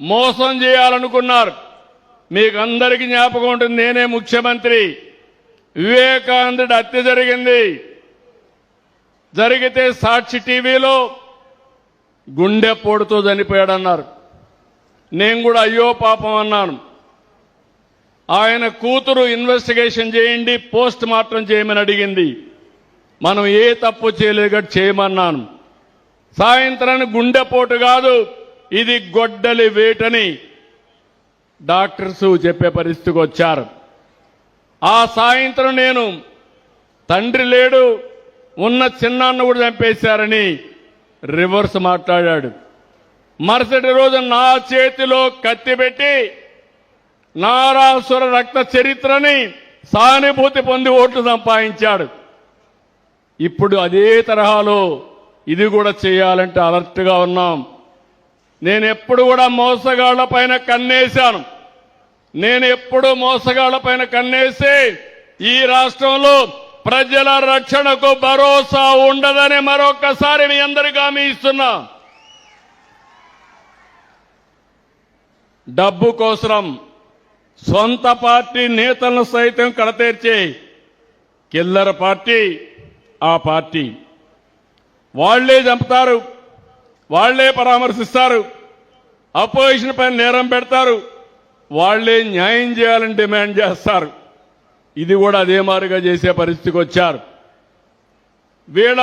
మోసం చేయాలనుకున్నారు. మీకు అందరికీ జ్ఞాపకం ఉంటుంది, నేనే ముఖ్యమంత్రి. వివేకానందుడి హత్య జరిగింది. జరిగితే సాక్షి టీవీలో గుండెపోటుతో చనిపోయాడన్నారు. నేను కూడా అయ్యో పాపం అన్నాను. ఆయన కూతురు ఇన్వెస్టిగేషన్ చేయండి, పోస్ట్ మార్టం చేయమని అడిగింది. మనం ఏ తప్పు చేయలేదు చేయమన్నాను. సాయంత్రాన్ని గుండెపోటు కాదు, ఇది గొడ్డలి వేటని డాక్టర్స్ చెప్పే పరిస్థితికి వచ్చారు. ఆ సాయంత్రం నేను తండ్రి లేడు, ఉన్న చిన్నాన్న కూడా చంపేశారని రివర్స్ మాట్లాడాడు. మరుసటి రోజు నా చేతిలో కత్తి పెట్టి నారాసుర రక్త చరిత్రని సానుభూతి పొంది ఓట్లు సంపాదించాడు. ఇప్పుడు అదే తరహాలో ఇది కూడా చేయాలంటే అలర్ట్గా ఉన్నాం. నేను ఎప్పుడు కూడా మోసగాళ్ల పైన కన్నేశాను. నేను ఎప్పుడు మోసగాళ్ల పైన కన్నేసి ఈ రాష్ట్రంలో ప్రజల రక్షణకు భరోసా ఉండదని మరొక్కసారి మీ అందరికీ హామీ ఇస్తున్నా. డబ్బు కోసం సొంత పార్టీ నేతలను సైతం కడతీర్చే కిల్లర్ పార్టీ ఆ పార్టీ. వాళ్లే చంపుతారు, వాళ్లే పరామర్శిస్తారు, అపోజిషన్ పైన నేరం పెడతారు, వాళ్లే న్యాయం చేయాలని డిమాండ్ చేస్తారు. ఇది కూడా అదే మాదిరిగా చేసే పరిస్థితికి వచ్చారు. వీళ్ళ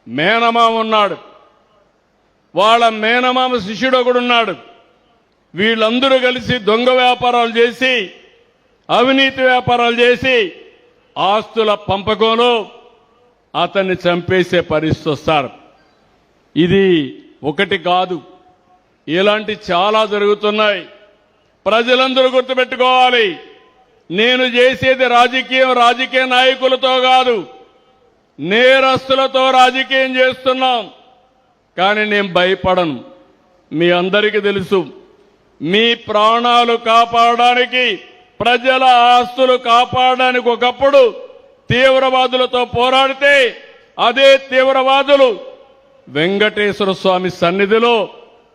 మేనమామ ఉన్నాడు, వాళ్ళ మేనమామ శిష్యుడు ఒకడున్నాడు. వీళ్ళందరూ కలిసి దొంగ వ్యాపారాలు చేసి, అవినీతి వ్యాపారాలు చేసి ఆస్తుల పంపకంలో అతన్ని చంపేసే పరిస్థితి వస్తారు. ఇది ఒకటి కాదు, ఇలాంటి చాలా జరుగుతున్నాయి. ప్రజలందరూ గుర్తుపెట్టుకోవాలి, నేను చేసేది రాజకీయ నాయకులతో కాదు, నేరస్తులతో రాజకీయం చేస్తున్నాం. కానీ నేను భయపడను. మీ అందరికీ తెలుసు, మీ ప్రాణాలు కాపాడడానికి, ప్రజల ఆస్తులు కాపాడడానికి ఒకప్పుడు తీవ్రవాదులతో పోరాడితే అదే తీవ్రవాదులు వెంకటేశ్వర స్వామి సన్నిధిలో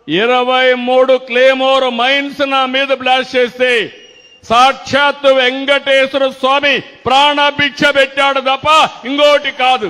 23 క్లేమోర్ మైన్స్ నా మీద బ్లాస్ట్ చేస్తే సాక్షాత్తు వెంకటేశ్వర స్వామి ప్రాణభిక్ష పెట్టాడు తప్ప ఇంకోటి కాదు.